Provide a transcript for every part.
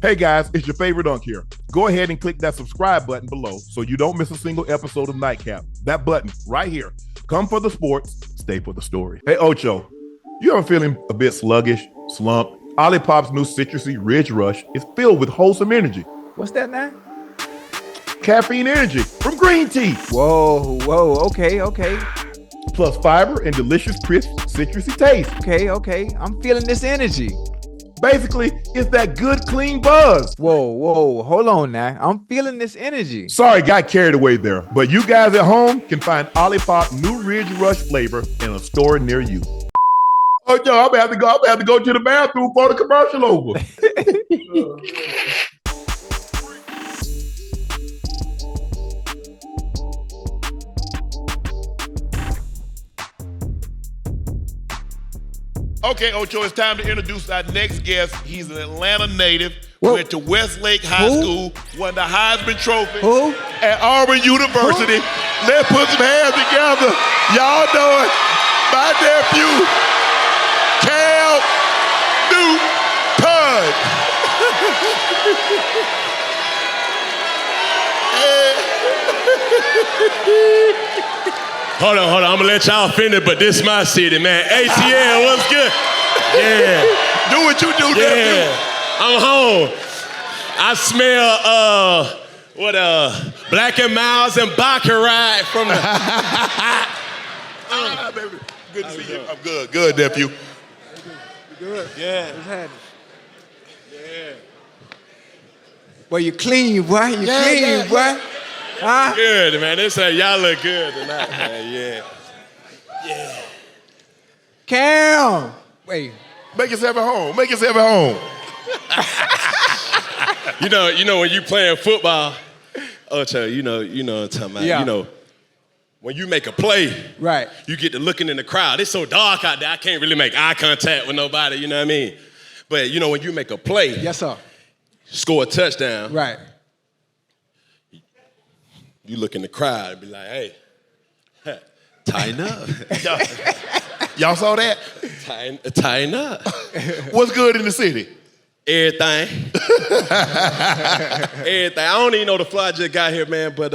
Hey guys, it's your favorite Unc here. Go ahead and click that subscribe button below so you don't miss a single episode of Nightcap. That button right here. Come for the sports, stay for the story. Hey Ocho, you ever feeling a bit sluggish, slumped? Olipop's new citrusy Ridge Rush is filled with wholesome energy. What's that now? Caffeine energy from green tea. Whoa, okay. Plus fiber and delicious crisp citrusy taste. Okay. I'm feeling this energy. Basically, it's that good, clean buzz. Whoa, hold on now. I'm feeling this energy. Sorry, got carried away there. But you guys at home can find Olipop new Ridge Rush flavor in a store near you. Oh, yo, I'm gonna have to go to the bathroom before the commercial over. Okay, Ocho, it's time to introduce our next guest. He's an Atlanta native, went to Westlake High School, won the Heisman Trophy at Auburn University. Let's put some hands together. Y'all know it. My nephew, Cam Newton. Hold on. I'm gonna let y'all finish, but this is my city, man. ATL, what's good? Yeah. Do what you do, nephew. I'm home. I smell Black and Miles and Baccarat from the baby. Good to see you. I'm good. Good, nephew. You good? Yeah. What's happening? Yeah. Well, you clean, boy. You clean, boy. Huh? Good, man. They say y'all look good tonight, man. Yeah. Cam. Wait. Make yourself at home. Make yourself at home. You know when you playing football, Ocho, you know what I'm talking about. Yeah. You know, when you make a play, right, you get to looking in the crowd. It's so dark out there, I can't really make eye contact with nobody, you know what I mean? But you know, when you make a play, yes, sir, score a touchdown, right, you look in the crowd and be like, hey, tighten up. Y'all saw that? Tighten up. What's good in the city? Everything. Everything. I don't even know the fly just got here, man, but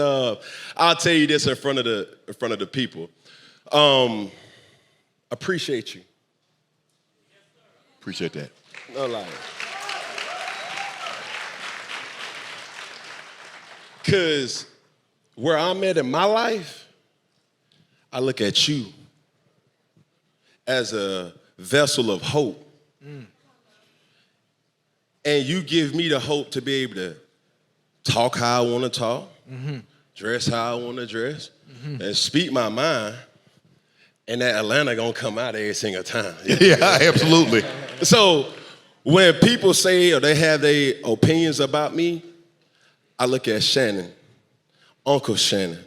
I'll tell you this in front of the people. Appreciate you. Appreciate that. No lie. Because where I'm at in my life, I look at you as a vessel of hope. And you give me the hope to be able to talk how I want to talk, dress how I want to dress, and speak my mind. And that Atlanta gonna come out every single time. Yeah, absolutely. So when people say or they have their opinions about me, I look at Shannon, Uncle Shannon,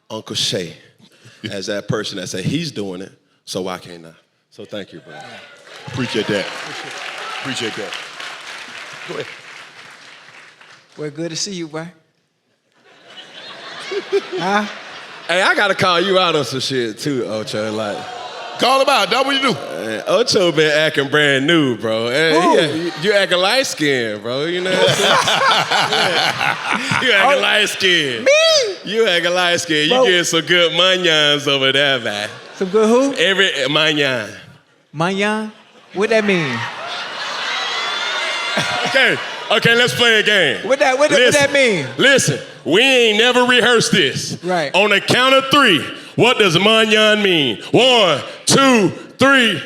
Uncle Shay, as that person that say he's doing it, so why can't I? So thank you, bro. Appreciate that. Appreciate that. Go ahead. Well, good to see you, boy. Huh? Hey, I gotta call you out on some shit too, Ocho. Like, call him out. That's what you do. Ocho been acting brand new, bro. Hey, you acting light skinned, bro. You know what I'm saying? You acting light skinned. Me? You acting light skinned. You getting some good manyans over there, man. Some good who? Every manyan. Manyan? What that mean? Okay, let's play a game. What that mean? Listen, we ain't never rehearsed this. Right. On the count of 3, what does manyan mean? 1, 2, 3.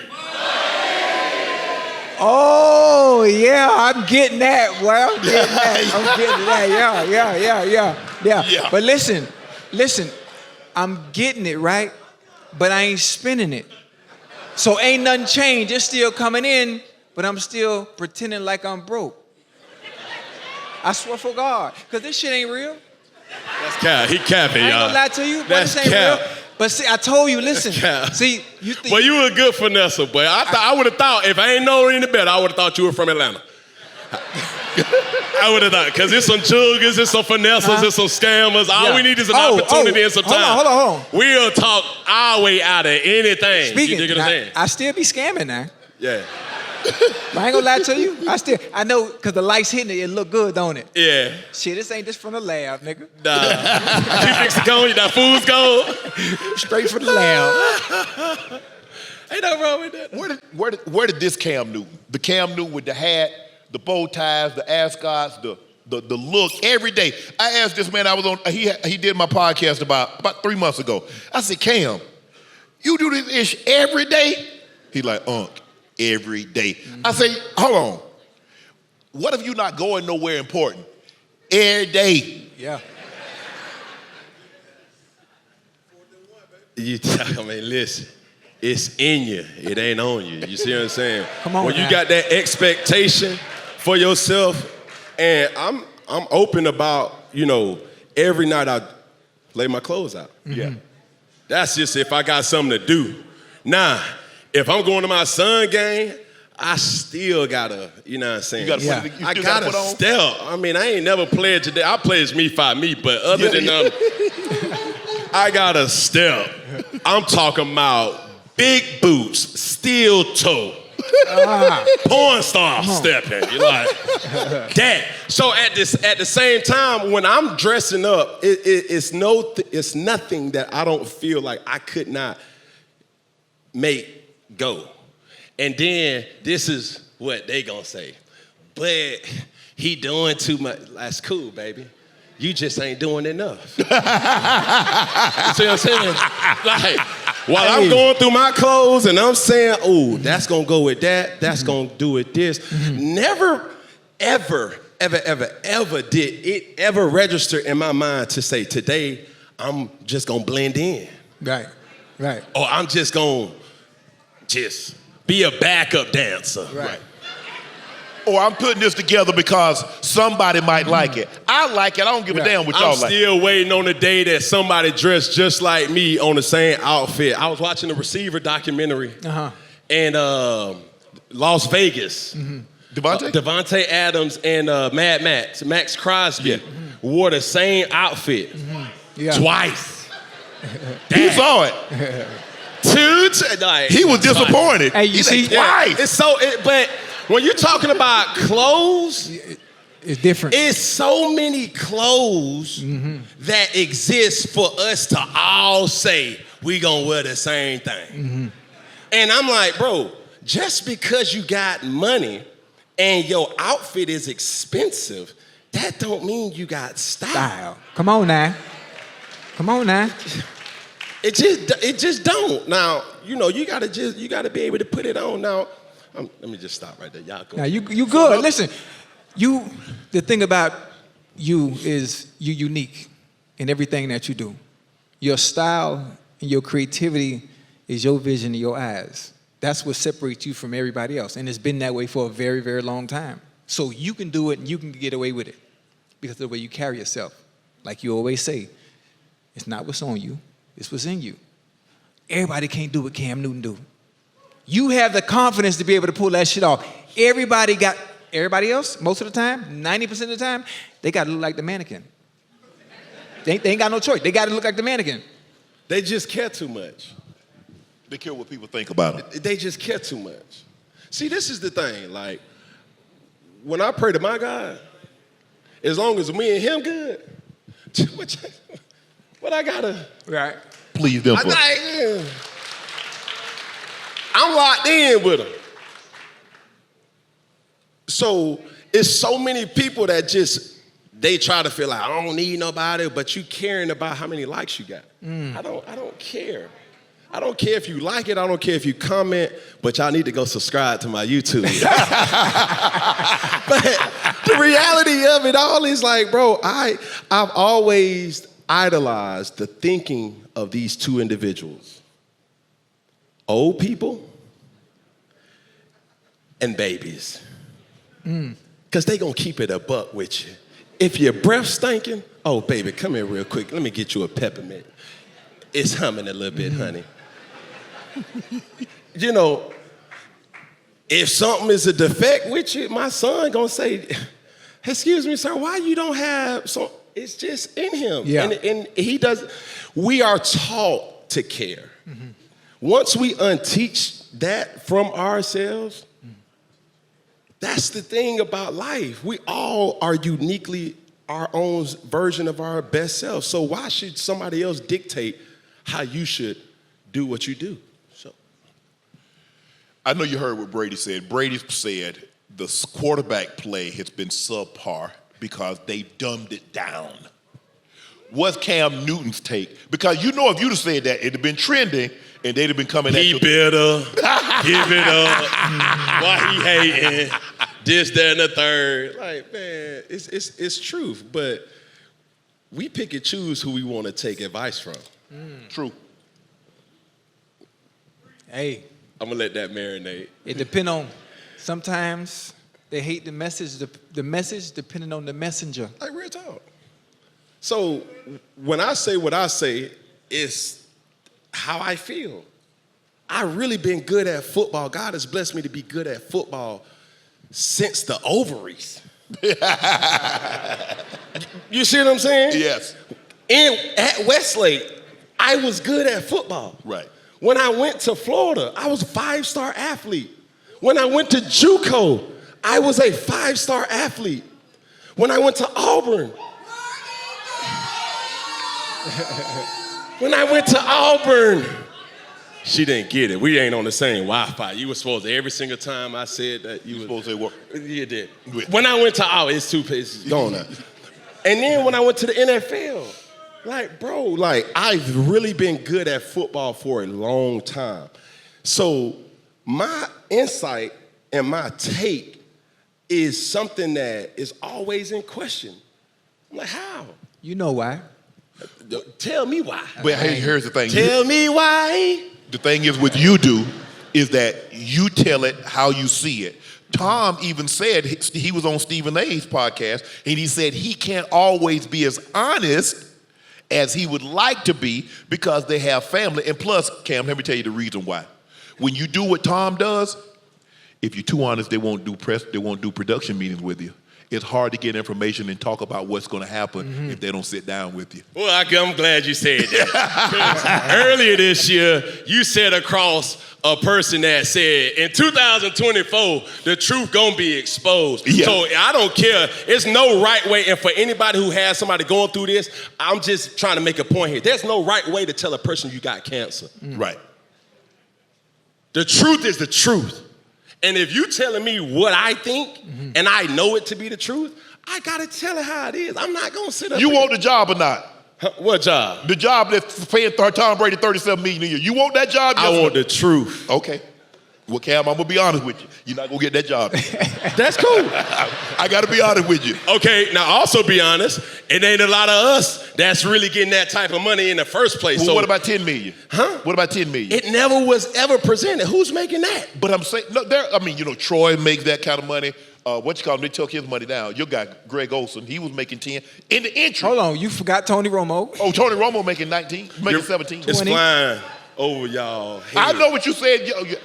Oh, yeah, I'm getting that, boy. I'm getting that. Yeah. But listen, I'm getting it, right? But I ain't spending it. So ain't nothing changed. It's still coming in, but I'm still pretending like I'm broke. I swear for God, because this shit ain't real. That's cap. He capping, y'all. I ain't gonna lie to you, but That's this ain't cap. real. But see, I told you, listen. See, you think. Well, you a good finesse, boy. I would have thought, if I ain't known any better, I would have thought you were from Atlanta. I would have thought, because there's some chuggers, there's some finessers, there's some scammers. All we need is an opportunity and some time. Hold on. We'll talk our way out of anything. Speaking, you dig what I'm saying? I still be scamming now. Yeah. But I ain't gonna lie to you. I know, because the lights hitting it, it look good, don't it? Yeah. Shit, this ain't just from the lab, nigga. Nah. You fix the cone, that food's gone. Straight from the lab. Ain't nothing wrong with that. Where did this Cam Newton? The Cam Newton with the hat, the bow ties, the ascots, the look every day. I asked this man, I was on, he did my podcast about 3 months ago. I said, Cam, you do this ish every day? He like, Unc, every day. Mm-hmm. I say, hold on. What if you not going nowhere important? Every day. Yeah. I mean, listen. It's in you. It ain't on you. You see what I'm saying? Come on, when man. you got that expectation for yourself, and I'm open about, every night I lay my clothes out. Mm-hmm. Yeah. That's just if I got something to do. Nah, if I'm going to my son game, I still gotta, you know what I'm saying? I gotta step. I mean, I ain't never played today. I pledge me, but other than I gotta step. I'm talking about big boots, steel toe, porn star stepping. You're like, that. So at the same time, when I'm dressing up, it's nothing that I don't feel like I could not make go. And then this is what they gonna say. But he doing too much. That's cool, baby. You just ain't doing enough. You see what I'm saying? Like, while I'm going through my clothes and I'm saying, oh, that's gonna go with that, that's gonna do with this. Never, ever did it ever register in my mind to say, today, I'm just gonna blend in. Right. Or I'm just gonna be a backup dancer. Right. Or I'm putting this together because somebody might like it. I like it. I don't give a damn what y'all like. I'm still waiting on the day that somebody dressed just like me on the same outfit. I was watching the Receiver documentary in Las Vegas. Devontae Adams and Mad Max Crosby wore the same outfit twice. You saw it. He was disappointed. Hey, you see? Twice. It's but when you're talking about clothes, it's different. It's so many clothes that exist for us to all say we gonna wear the same thing. And I'm like, bro, just because you got money and your outfit is expensive, that don't mean you got style. Come on now. It just don't. Now, you gotta be able to put it on. Now, let me just stop right there. Y'all go. Now you good. Listen, the thing about you is you unique in everything that you do. Your style and your creativity is your vision in your eyes. That's what separates you from everybody else. And it's been that way for a very, very long time. So you can do it and you can get away with it because of the way you carry yourself. Like you always say, it's not what's on you, it's what's in you. Everybody can't do what Cam Newton do. You have the confidence to be able to pull that shit off. Everybody else, most of the time, 90% of the time, they got to look like the mannequin. They ain't got no choice. They got to look like the mannequin. They just care too much. They care what people think about it. They just care too much. See, this is the thing. Like, when I pray to my God, as long as me and him good, what I gotta... Right. Please them. I'm locked in with him. So it's so many people that they try to feel like, I don't need nobody, but you caring about how many likes you got. I don't care. I don't care if you like it. I don't care if you comment, but y'all need to go subscribe to my YouTube. But the reality of it all is like, bro, I've always idolized the thinking of these two individuals. Old people and babies. Because they gonna keep it a buck with you. If your breath stinking, oh baby, come here real quick. Let me get you a peppermint. It's humming a little bit, honey. If something is a defect with you, my son gonna say, excuse me, sir, why you don't have some? It's just in him. Yeah. And he does. We are taught to care. Once we unteach that from ourselves, That's the thing about life. We all are uniquely our own version of our best self. So why should somebody else dictate how you should do what you do? So I know you heard what Brady said. Brady said the quarterback play has been subpar because they dumbed it down. What's Cam Newton's take? Because you know if you'd have said that, it'd have been trending and they'd have been coming at you. He better give it up. Why he hating? This, that, and the third. Like, man, it's truth. But we pick and choose who we want to take advice from. True. Hey. I'm going to let that marinate. It depends on, sometimes they hate the message depending on the messenger. Like, real talk. So when I say what I say, it's how I feel. I've really been good at football. God has blessed me to be good at football since the ovaries. You see what I'm saying? Yes. At Westlake, I was good at football. Right. When I went to Florida, I was a 5-star athlete. When I went to JUCO, I was a 5-star athlete. When I went to Auburn, she didn't get it. We ain't on the same Wi-Fi. You were supposed to, every single time I said that, you were supposed to say what? You did. When I went to Auburn, it's 2 pages gone now. And then when I went to the NFL, like, bro, like, I've really been good at football for a long time. So my insight and my take is something that is always in question. I'm like, how? You know why? Tell me why. But here's the thing. Tell me why. The thing is with you do is that you tell it how you see it. Tom even said, he was on Stephen A's podcast, and he said he can't always be as honest as he would like to be because they have family. And plus, Cam, let me tell you the reason why. When you do what Tom does, if you're too honest, they won't do production meetings with you. It's hard to get information and talk about what's going to happen if they don't sit down with you. Well, I'm glad you said that. Earlier this year, you sat across a person that said, in 2024, the truth going to be exposed. Yeah. So I don't care. It's no right way. And for anybody who has somebody going through this, I'm just trying to make a point here. There's no right way to tell a person you got cancer. Right. The truth is the truth. And if you telling me what I think and I know it to be the truth, I got to tell it how it is. I'm not going to sit up You want the job or not? Huh, what job? The job that's paying Tom Brady $37 million a year. You want that job? I want the truth. Okay. Well, Cam, I'm going to be honest with you. You're not going to get that job. That's cool. I got to be honest with you. Okay, now also be honest. It ain't a lot of us that's really getting that type of money in the first place. Well, so what about $10 million? Huh? What about $10 million? It never was ever presented. Who's making that? But I'm saying, no, Troy makes that kind of money. They took his money down. Your guy, Greg Olson, he was making 10 in the entry. Hold on, you forgot Tony Romo. Oh, Tony Romo making 19, making 17. It's flying over y'all head. I know what you said.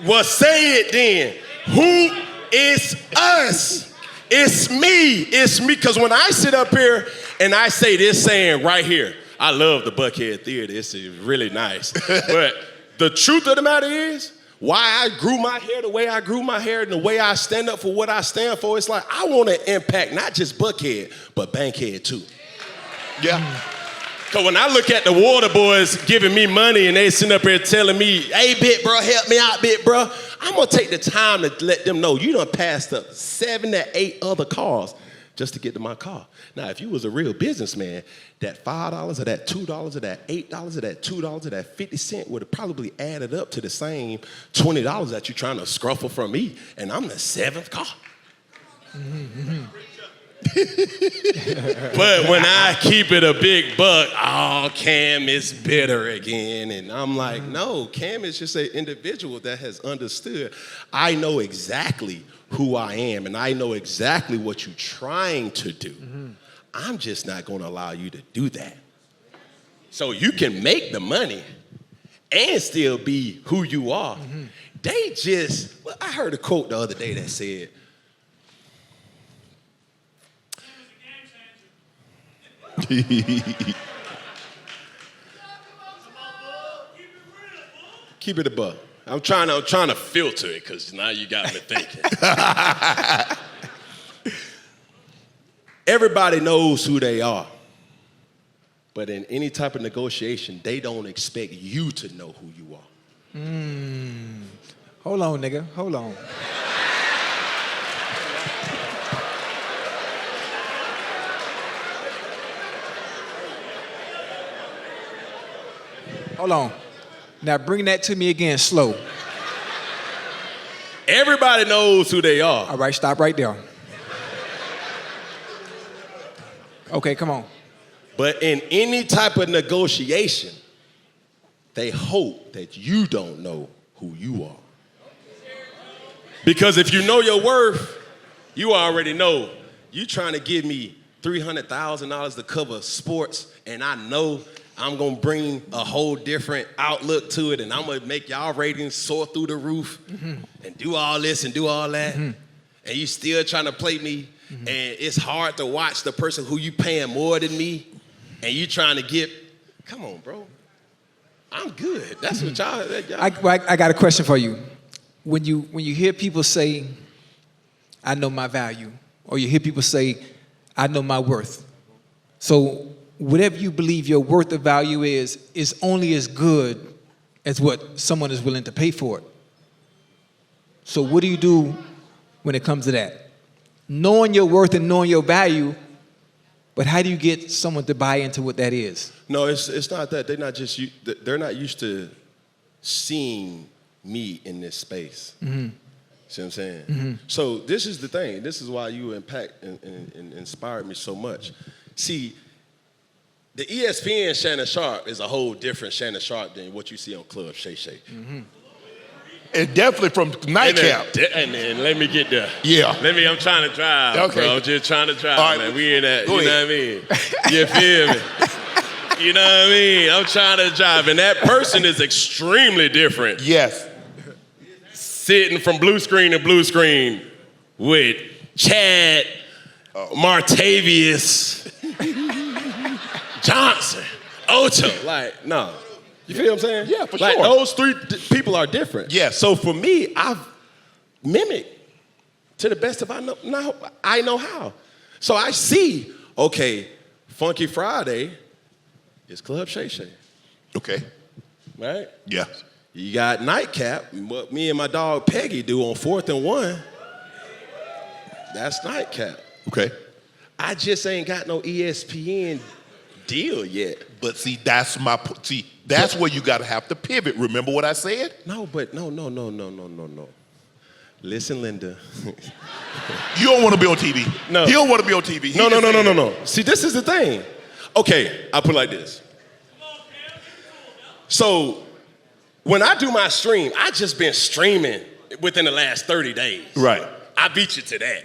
Well, say it then. Who is us? It's me. It's me. Because when I sit up here and I say this saying right here, I love the Buckhead Theater. It's really nice. But the truth of the matter is, why I grew my hair the way I grew my hair and the way I stand up for what I stand for, it's like I want to impact not just Buckhead, but Bankhead too. Yeah. Because when I look at the water boys giving me money and they sitting up here telling me, hey, bit bro, help me out, bit bro, I'm going to take the time to let them know you done passed up 7 to 8 other cars just to get to my car. Now, if you was a real businessman, that $5 or that $2 or that $8 or that $2 or that 50 cents would have probably added up to the same $20 that you're trying to scruffle from me, and I'm the 7th car. But when I keep it a big buck, oh, Cam is bitter again. And I'm like, no, Cam is just an individual that has understood. I know exactly who I am, and I know exactly what you're trying to do. I'm just not going to allow you to do that. So you can make the money and still be who you are. They just, well, I heard a quote the other day that said, keep it a buck. I'm trying to filter it because now you got me thinking. Everybody knows who they are. But in any type of negotiation, they don't expect you to know who you are. Hold on, nigga. Hold on. Hold on. Now bring that to me again, slow. Everybody knows who they are. All right, stop right there. Okay, come on. But in any type of negotiation, they hope that you don't know who you are. Because if you know your worth, you already know you trying to give me $300,000 to cover sports, and I know I'm gonna bring a whole different outlook to it, and I'm gonna make y'all ratings soar through the roof, and do all this and do all that, and you still trying to play me, and it's hard to watch the person who you paying more than me, and you trying to get, come on, bro. I'm good. That's what y'all. I got a question for you. When you hear people say, I know my value, or you hear people say, I know my worth. So whatever you believe your worth or value is only as good as what someone is willing to pay for it. So what do you do when it comes to that? Knowing your worth and knowing your value, but how do you get someone to buy into what that is? No, it's not that. They're not used to seeing me in this space. See what I'm saying? So this is the thing. This is why you impact and inspired me so much. See, the ESPN Shannon Sharpe is a whole different Shannon Sharpe than what you see on Club Shay Shay. It's definitely from Nightcap. And then let me get there. Yeah. I'm trying to drive, Okay. bro. I'm just trying to drive, All right. man. We in that, Go you know what I mean? You feel me? You know what I mean? I'm trying to drive, and that person is extremely different. Yes. Sitting from blue screen to blue screen with Chad, Martavius, Johnson, Ocho. Like, no. You feel what I'm saying? Yeah, for like, sure. Those three people are different. Yes. So for me, I've mimicked to the best of I know how. So I see, okay, Funky Friday is Club Shay Shay. Okay. Right? Yeah. You got Nightcap, what me and my dog Peggy do on 4th and 1. That's Nightcap. Okay. I just ain't got no ESPN deal yet. But see, that's where you gotta have to pivot. Remember what I said? No. Listen, Linda. You don't want to be on TV. No. He don't want to be on TV. No. See, this is the thing. Okay, I'll put it like this. So, when I do my stream, I just been streaming within the last 30 days. Right. I beat you to that.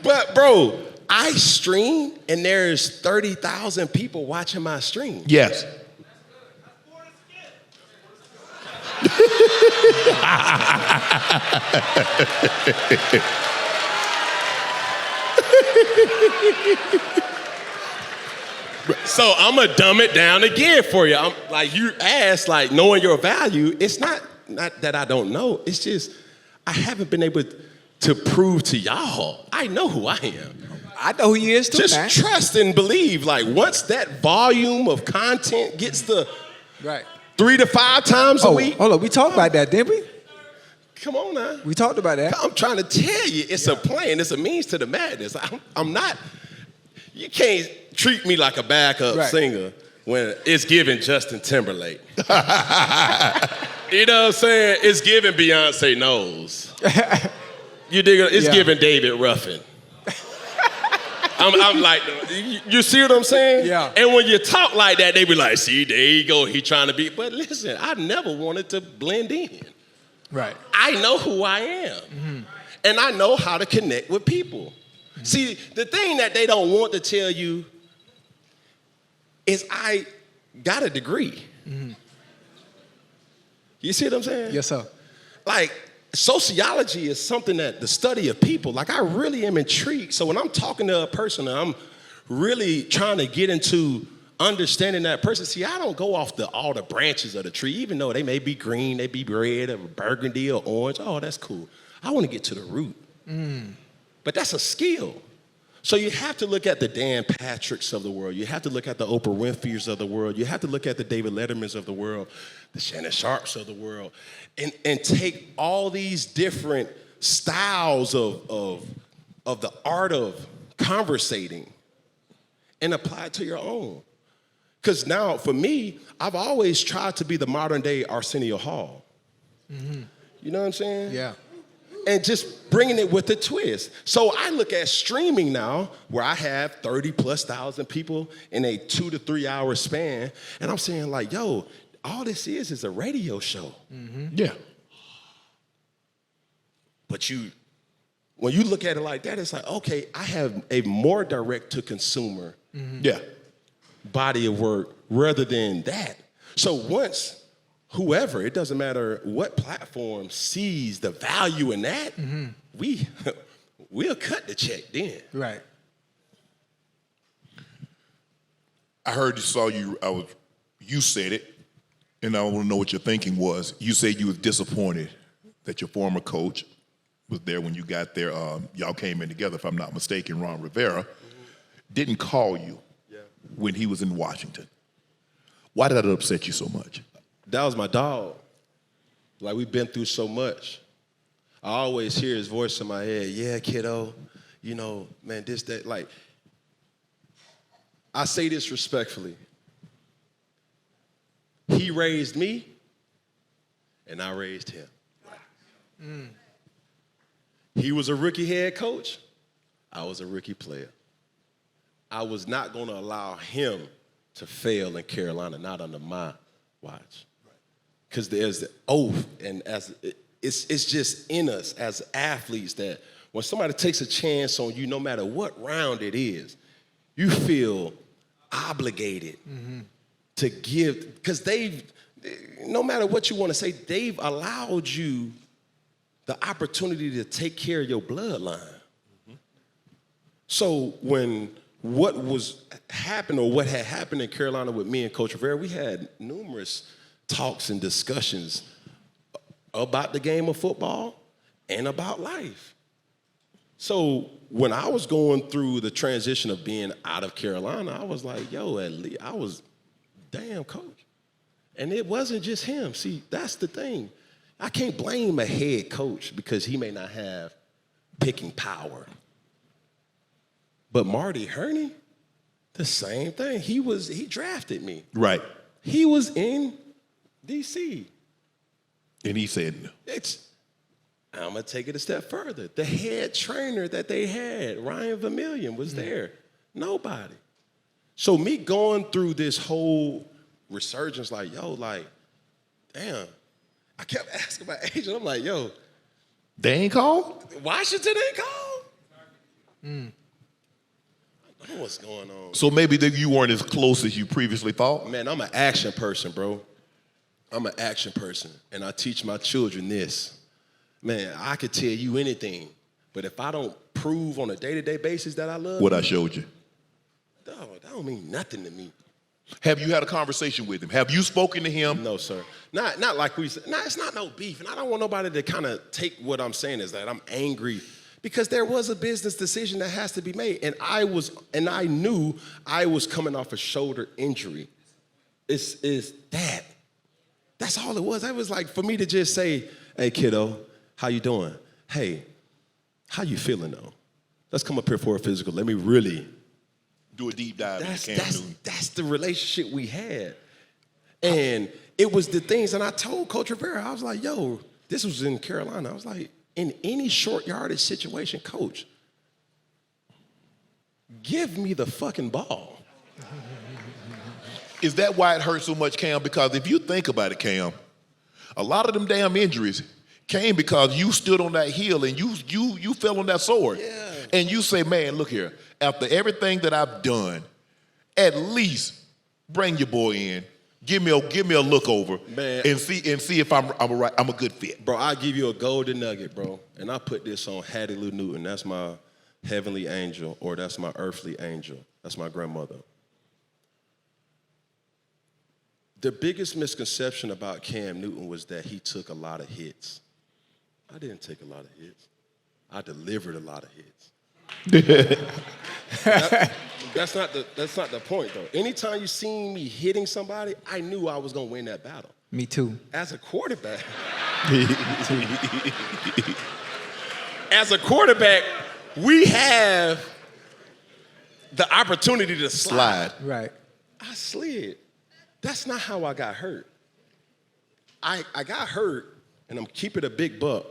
But, bro, I stream and there's 30,000 people watching my stream. Yes. So I'm gonna dumb it down again for you. I'm like, you asked, like, knowing your value. It's not that I don't know. It's just I haven't been able to prove to y'all. I know who I am. I know who he is too, Just man. trust and believe. Like, once that volume of content gets to Right. 3 to 5 times a week. Hold on, we talked about that, didn't we? Come on now. We talked about that. I'm trying to tell you, it's a plan. It's a means to the madness. I'm not. You can't treat me like a backup singer when it's giving Justin Timberlake. You know what I'm saying? It's giving Beyonce knows. You dig it? It's giving David Ruffin. I'm like, you see what I'm saying? Yeah. And when you talk like that, they be like, see, there you go. He trying to be. But listen, I never wanted to blend in. Right. I know who I am. And I know how to connect with people. See, the thing that they don't want to tell you is I got a degree. You see what I'm saying? Yes, sir. Like, sociology is something that the study of people, like, I really am intrigued. So when I'm talking to a person and I'm really trying to get into understanding that person. See, I don't go off all the branches of the tree, even though they may be green, they be red or burgundy or orange. Oh, that's cool. I want to get to the root. But that's a skill. So you have to look at the Dan Patricks of the world. You have to look at the Oprah Winfreys of the world. You have to look at the David Lettermans of the world, the Shannon Sharpes of the world, and take all these different styles of the art of conversating and apply it to your own. Because now, for me, I've always tried to be the modern day Arsenio Hall. You know what I'm saying? Yeah. And just bringing it with a twist. So I look at streaming now, where I have 30,000+ people in a 2 to 3 hour span, and I'm saying like, yo, all this is a radio show. Yeah. But when you look at it like that, it's like, okay, I have a more direct to consumer Yeah. body of work rather than that. So once whoever, it doesn't matter what platform, sees the value in that, we'll cut the check then. Right. I heard you said it, and I want to know what your thinking was. You said you was disappointed that your former coach was there when you got there. Y'all came in together, if I'm not mistaken. Ron Rivera didn't call you when he was in Washington. Why did that upset you so much? That was my dog. Like, we've been through so much. I always hear his voice in my head. Yeah, kiddo, you know, man, this, that. Like, I say this respectfully. He raised me, and I raised him. He was a rookie head coach. I was a rookie player. I was not going to allow him to fail in Carolina, not under my watch. Because there's the oath, and it's just in us as athletes that when somebody takes a chance on you, no matter what round it is, you feel obligated to give, because no matter what you want to say, they've allowed you the opportunity to take care of your bloodline. So when what was happening, or what had happened in Carolina with me and Coach Rivera, we had numerous talks and discussions about the game of football and about life. So when I was going through the transition of being out of Carolina, I was like, yo, at least I was, damn, coach. And it wasn't just him. See, that's the thing. I can't blame a head coach because he may not have picking power. But Marty Herney, the same thing. He drafted me. Right. He was in D.C. And he said no. I'm going to take it a step further. The head trainer that they had, Ryan Vermillion, was there. Nobody. So me going through this whole resurgence, like, yo, like, damn. I kept asking my agent, I'm like, yo. They ain't called? Washington ain't called? I know what's going on. So maybe you weren't as close as you previously thought? Man, I'm an action person, bro. I'm an action person, and I teach my children this. Man, I could tell you anything, but if I don't prove on a day-to-day basis that I love what I showed you. Dog, that don't mean nothing to me. Have you had a conversation with him? Have you spoken to him? No, sir. Not like we said. It's not no beef, and I don't want nobody to kind of take what I'm saying as that I'm angry, because there was a business decision that has to be made, and I knew I was coming off a shoulder injury. It's that. That's all it was. It was like for me to just say, hey, kiddo, how you doing? Hey, how you feeling, though? Let's come up here for a physical. Let me really do a deep dive. That's the relationship we had. And it was the things, and I told Coach Rivera, I was like, yo, this was in Carolina. I was like, in any short yardage situation, Coach, give me the fucking ball. Is that why it hurts so much, Cam? Because if you think about it, Cam, a lot of them damn injuries came because you stood on that hill and you fell on that sword. Yeah. And you say, man, look here, after everything that I've done, at least bring your boy in. Give me a look over, man, and see if I'm a good fit. Bro, I give you a golden nugget, bro. And I put this on Hattie Lou Newton. That's my heavenly angel, or that's my earthly angel. That's my grandmother. The biggest misconception about Cam Newton was that he took a lot of hits. I didn't take a lot of hits. I delivered a lot of hits. That's not the point, though. Anytime you seen me hitting somebody, I knew I was going to win that battle. Me too. As a quarterback, we have the opportunity to slide. Right. I slid. That's not how I got hurt. I got hurt, and I'm keeping a big buck.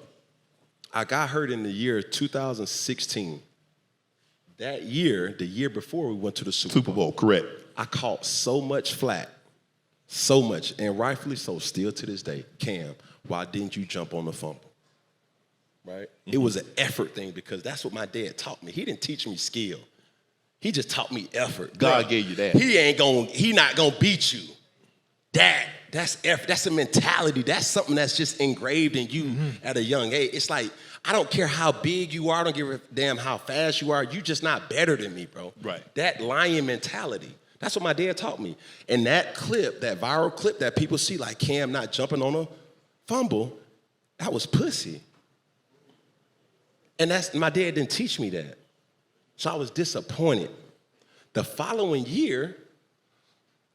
I got hurt in the year 2016. That year, the year before, we went to the Super Bowl. Correct. I caught so much flack, so much, and rightfully so, still to this day. Cam, why didn't you jump on the fumble? Right? It was an effort thing because that's what my dad taught me. He didn't teach me skill. He just taught me effort. God gave you that. He not gonna beat you. That's effort. That's a mentality. That's something that's just engraved in you at a young age. It's like, I don't care how big you are. I don't give a damn how fast you are. You just not better than me, bro. Right. That lion mentality. That's what my dad taught me. And that clip, that viral clip that people see, like Cam not jumping on a fumble, that was pussy. And my dad didn't teach me that. So I was disappointed. The following year,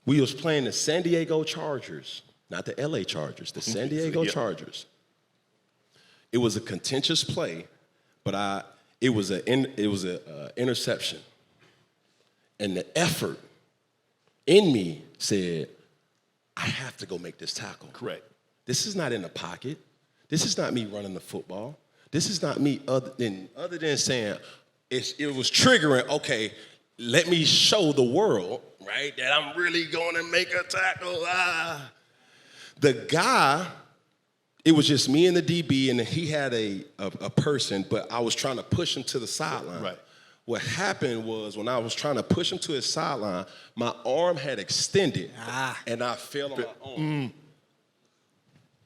we was playing the San Diego Chargers, not the LA Chargers, the San Diego Chargers. It was a contentious play, but it was an interception. And the effort in me said, I have to go make this tackle. Correct. This is not in the pocket. This is not me running the football. This is not me other than saying, it was triggering, okay, let me show the world, right, that I'm really going to make a tackle. The guy, it was just me and the DB, and he had a person, but I was trying to push him to the sideline. Right. What happened was when I was trying to push him to his sideline, my arm had extended, and I fell on my arm.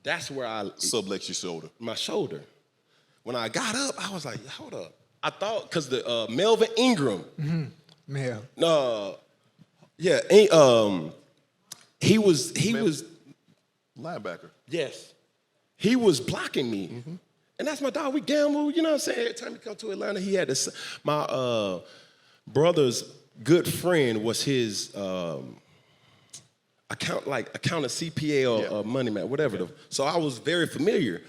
That's where I... Subluxed your shoulder. My shoulder. When I got up, I was like, hold up. I thought, because the Melvin Ingram... Mel. Yeah, he was linebacker. Yes. He was blocking me. And that's my dog. We gamble, you know what I'm saying? Every time he come to Atlanta, he had this. My brother's good friend was his accountant CPA or money man, whatever. So I was very familiar.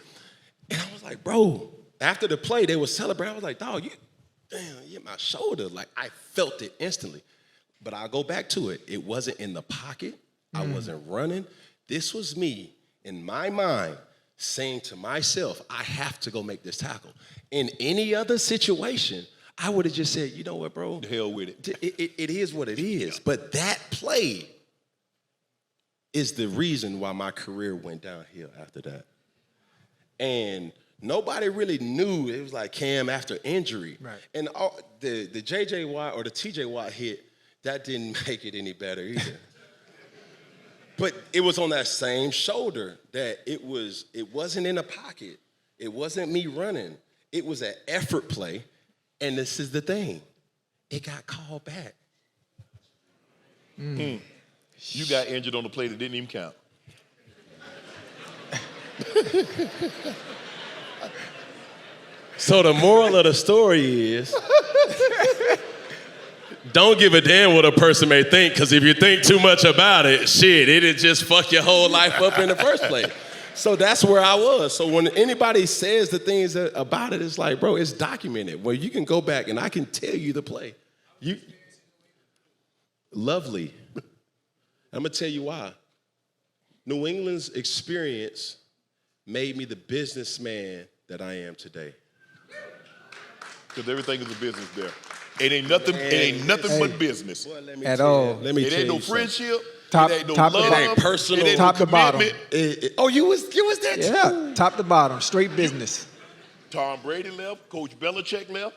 And I was like, bro, after the play, they were celebrating. I was like, dog, you hit my shoulder. Like, I felt it instantly. But I'll go back to it. It wasn't in the pocket. I wasn't running. This was me, in my mind, saying to myself, I have to go make this tackle. In any other situation, I would have just said, you know what, bro? The hell with it. It is what it is. But that play is the reason why my career went downhill after that. And nobody really knew. It was like Cam after injury. Right. And the J.J. Watt or the T.J. Watt hit, that didn't make it any better either. But it was on that same shoulder that it wasn't in a pocket. It wasn't me running. It was an effort play. And this is the thing. It got called back. You got injured on the play that didn't even count. So the moral of the story is, don't give a damn what a person may think, because if you think too much about it, shit, it'll just fuck your whole life up in the first place. So that's where I was. So when anybody says the things about it, it's like, bro, it's documented. Well, you can go back and I can tell you the play. Lovely. I'm going to tell you why. New England's experience made me the businessman that I am today. Because everything is a business there. It ain't nothing but business. Boy, let me At tell you- all. Let me It tell ain't no you something. friendship. Top- it ain't no top- love. it ain't personal. It ain't Top no to bottom. commitment. Oh, you was there too? Yeah, top to bottom, straight business. Tom Brady left. Coach Belichick left.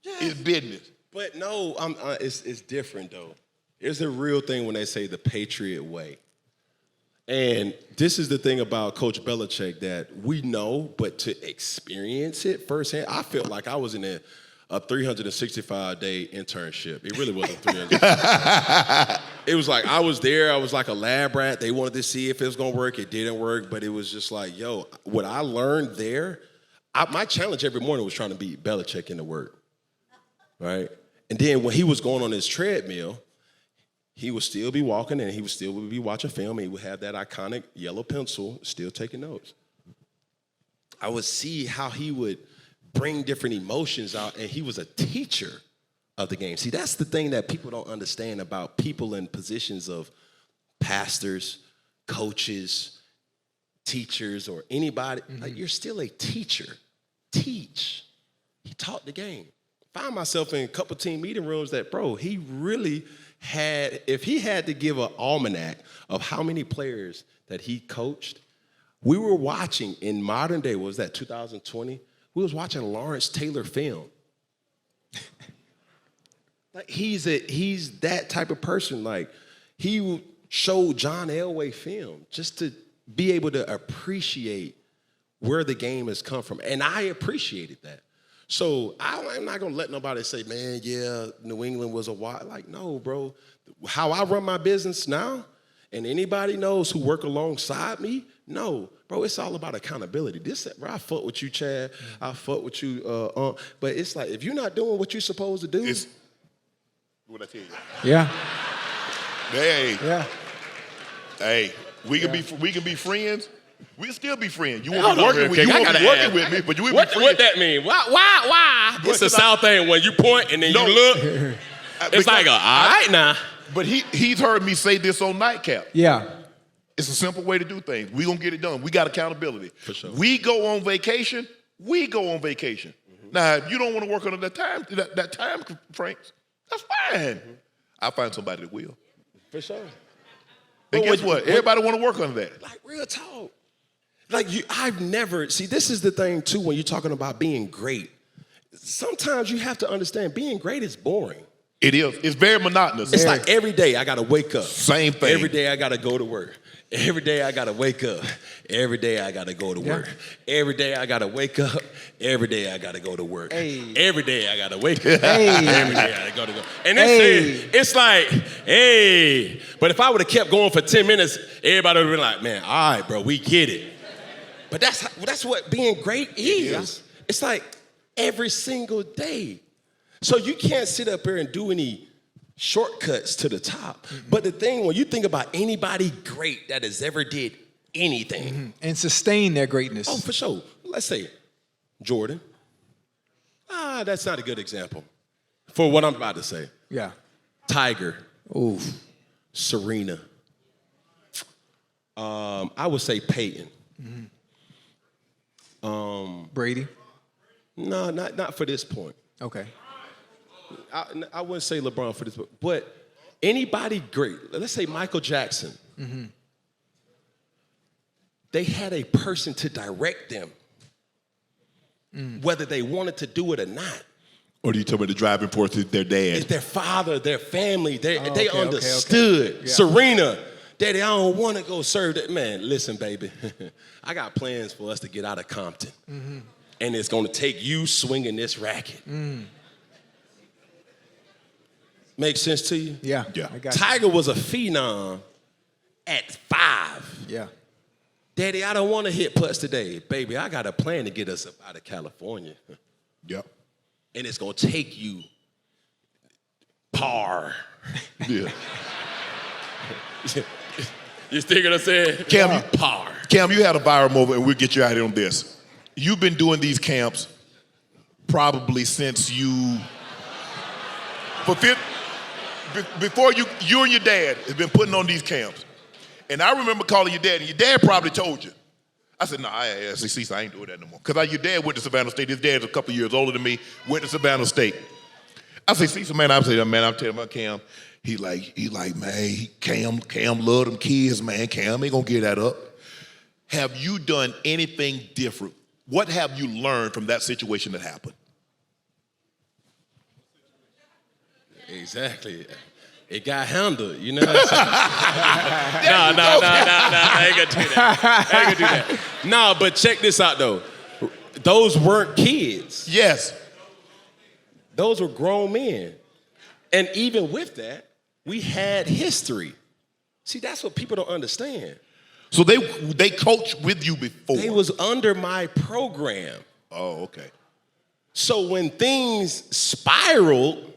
Yeah. It's business. But no, it's different though. It's a real thing when they say the Patriot way. And this is the thing about Coach Belichick that we know, but to experience it firsthand, I felt like I was in a 365-day internship. It really wasn't 300. it was like I was there. I was like a lab rat. They wanted to see if it was going to work. It didn't work, but it was just like, yo, what I learned there, my challenge every morning was trying to beat Belichick in the work, right? And then when he was going on his treadmill, he would still be walking and he would still be watching film. And he would have that iconic yellow pencil, still taking notes. I would see how he would bring different emotions out, and he was a teacher of the game. See, that's the thing that people don't understand about people in positions of pastors, coaches, teachers, or anybody. Like, you're still a teacher. Teach. He taught the game. Found myself in a couple team meeting rooms that, bro, he really had, if he had to give an almanac of how many players that he coached, we were watching in modern day, what was that, 2020? We was watching Lawrence Taylor film. Like, he's that type of person. Like, he showed John Elway film just to be able to appreciate where the game has come from. And I appreciated that. So I'm not going to let nobody say, man, yeah, New England was a wild. Like, no, bro. How I run my business now, and anybody knows who work alongside me, no, bro, it's all about accountability. Bro, I fuck with you, Chad. I fuck with you, but it's like, if you're not doing what you're supposed to do. It's what I tell you. Yeah. Hey. Yeah. Hey, we can be friends. We can still be friends. You Hold won't be on working real with quick. you I won't be gotta working ask. with me, but you will be What friends. that mean? Why? It's a South thing when you point and then No. you look. It's like, all right now. But he's heard me say this on Nightcap. Yeah. It's a simple way to do things. We're going to get it done. We got accountability. For sure. We go on vacation. We go on vacation. Now, if you don't want to work under that time frames, that's fine. I'll find somebody that will. For sure. And guess what? Everybody want to work under that. Like, real talk. Like, I've never, see, this is the thing, too, when you're talking about being great. Sometimes you have to understand being great is boring. It is. It's very monotonous. It's like every day I got to wake up. Same thing. Every day I got to go to work. Every day I got to wake up. Every day I got to go to work. Every day I got to wake up. Every day I got to go to work. Hey. Every day I got to wake up. Hey. Every day I got to go. And Hey. it's like, hey. But if I would have kept going for 10 minutes, everybody would have been like, man, all right, bro, we get it. But that's what being great is. It's like every single day. So you can't sit up here and do any shortcuts to the top. But the thing, when you think about anybody great that has ever did anything. And sustain their greatness. Oh, for sure. Let's say Jordan. That's not a good example for what I'm about to say. Yeah. Tiger. Ooh. Serena. I would say Peyton. Brady. No, not for this point. Okay. I wouldn't say LeBron for this, but anybody great. Let's say Michael Jackson. They had a person to direct them, whether they wanted to do it or not. Or do you tell me the driving force is their dad? It's their father, their family. They okay, understood. okay. Yeah. Serena, Daddy, I don't want to go serve that. Man, listen, baby. I got plans for us to get out of Compton. And it's going to take you swinging this racket. Make sense to you? Yeah. Yeah. I got you. Tiger was a phenom at 5. Yeah. Daddy, I don't want to hit putts today. Baby, I got a plan to get us up out of California. Yep. And it's going to take you par. Yeah. You still gonna say par? Cam, you had a viral moment, and we'll get you out here on this. You've been doing these camps probably since before you and your dad have been putting on these camps. And I remember calling your dad, and your dad probably told you. I said, no, I ain't doing that no more. Because your dad went to Savannah State. His dad's a couple years older than me, went to Savannah State. I say, Cecil, man, I'm telling my Cam, he like, man, Cam love them kids, man. Cam ain't gonna get that up. Have you done anything different? What have you learned from that situation that happened? Exactly. It got handled, you know what I'm saying? No, I ain't gonna do that. No, but check this out, though. Those weren't kids. Yes. Those were grown men. And even with that, We had history. See, that's what people don't understand. So they coached with you before? They was under my program. Oh, okay. So when things spiraled,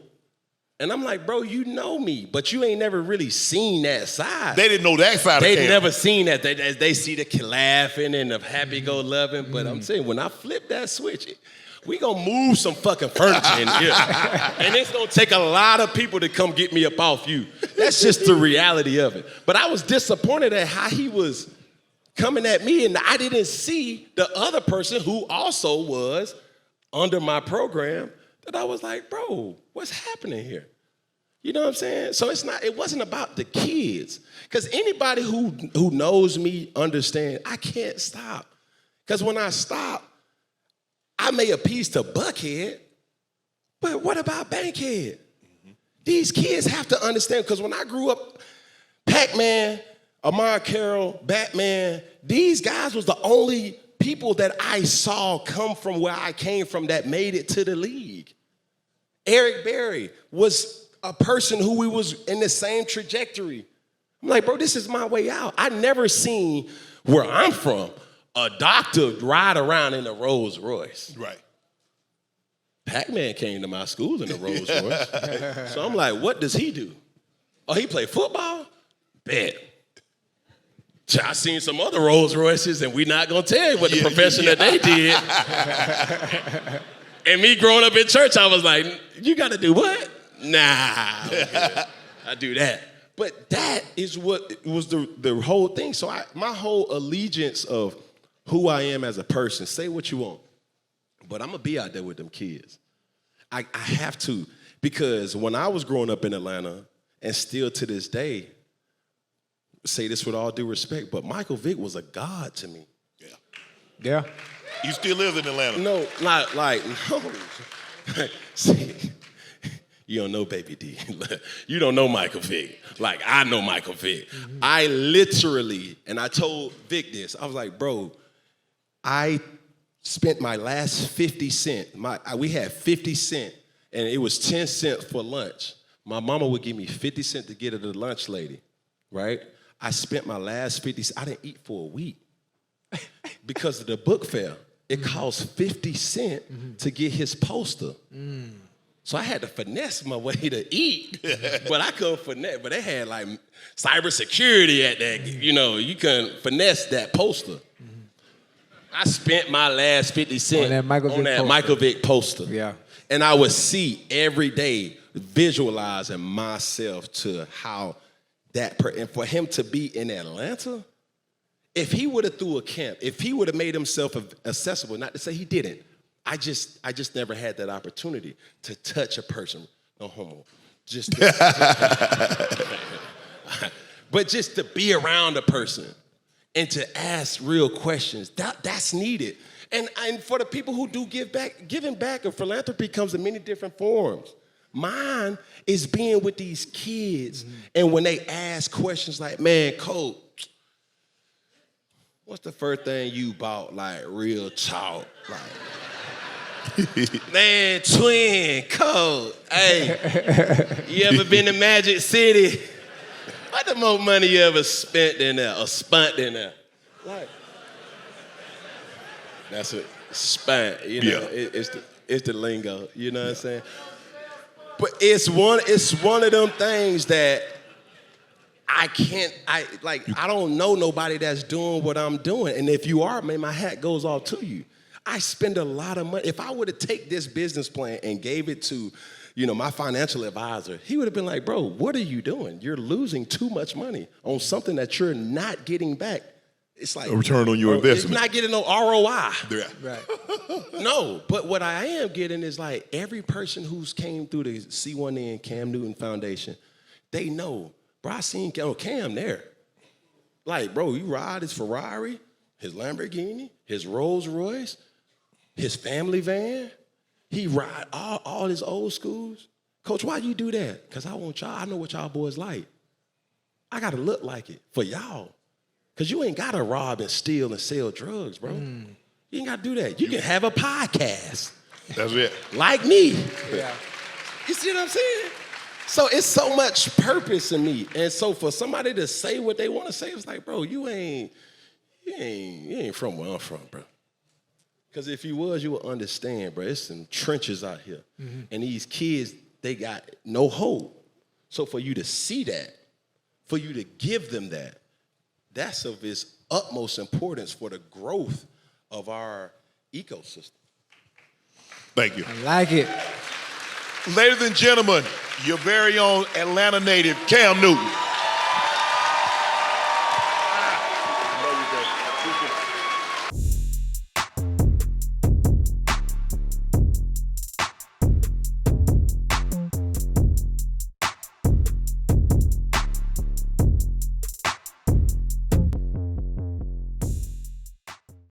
and I'm like, bro, you know me, but you ain't never really seen that side. They didn't know that side of Cam. They never seen that. They see the laughing and the happy-go-loving, but I'm saying when I flip that switch, we gonna move some fucking furniture in here. And it's gonna take a lot of people to come get me up off you. That's just the reality of it. But I was disappointed at how he was coming at me, and I didn't see the other person who also was under my program, that I was like, bro, what's happening here? You know what I'm saying? So it wasn't about the kids. Because anybody who knows me understand I can't stop. Because when I stop, I may appease to Buckhead, but what about Bankhead? These kids have to understand, because when I grew up, Pac-Man, Amar Carroll, Batman, these guys was the only people that I saw come from where I came from that made it to the league. Eric Berry was a person who we was in the same trajectory. I'm like, bro, this is my way out. I never seen where I'm from a doctor ride around in a Rolls Royce. Right. Pac-Man came to my school in a Rolls Royce. So I'm like, what does he do? Oh, he play football? Bet. I seen some other Rolls Royces, and we're not gonna tell you what the profession that they did. And me growing up in church, I was like, you gotta do what? Nah, I do that. But that is what was the whole thing. So my whole allegiance of who I am as a person, say what you want, but I'm gonna be out there with them kids. I have to, because when I was growing up in Atlanta, and still to this day, say this with all due respect, but Michael Vick was a god to me. Yeah. You still live in Atlanta? No, no. See, you don't know Baby D. You don't know Michael Vick. Like, I know Michael Vick. Mm-hmm. I literally, and I told Vick this, I was like, bro, I spent my last 50 cents. We had 50 cents, and it was 10 cents for lunch. My mama would give me 50 cents to get her the lunch lady, right? I spent my last 50 cents. I didn't eat for a week because of the book fair. It cost 50 cents to get his poster. So I had to finesse my way to eat, but I couldn't finesse. But they had like cybersecurity at that. You know, you couldn't finesse that poster. I spent my last 50 cents on that Michael Vick poster. Yeah. And I would see every day, visualizing myself to how and for him to be in Atlanta, if he would have threw a camp, if he would have made himself accessible, not to say he didn't, I just never had that opportunity to touch a person, no homo, but just to be around a person and to ask real questions, that's needed. And for the people who do give back, giving back and philanthropy comes in many different forms. Mine is being with these kids, and when they ask questions like, man, Coach, what's the first thing you bought, like, real talk? Like, man, twin, Coach, hey, you ever been to Magic City? What the most money you ever spent in there or spent in there? Like, that's what, spent, you know, it's the lingo, you know what I'm saying? But it's one of them things that I don't know nobody that's doing what I'm doing. And if you are, man, my hat goes off to you. I spend a lot of money. If I would have taken this business plan and gave it to, my financial advisor, he would have been like, bro, what are you doing? You're losing too much money on something that you're not getting back. It's like a return on your investment. It's not getting no ROI. Yeah. Right. No, but what I am getting is like every person who's came through the C1N Cam Newton Foundation, they know, bro, I seen Cam there. Like, bro, you ride his Ferrari, his Lamborghini, his Rolls Royce, his family van. He ride all his old schools. Coach, why you do that? Because I want y'all, I know what y'all boys like. I got to look like it for y'all. Because you ain't got to rob and steal and sell drugs, bro. You ain't got to do that. You can have a podcast. That's it. Like me. Yeah. You see what I'm saying? So it's so much purpose in me. And so for somebody to say what they want to say, it's like, bro, you ain't from where I'm from, bro. Because if you was, you would understand, bro. It's some trenches out here. Mm-hmm. And these kids, they got no hope. So for you to see that, for you to give them that, that's of its utmost importance for the growth of our ecosystem. Thank you. I like it. Ladies and gentlemen, your very own Atlanta native, Cam Newton.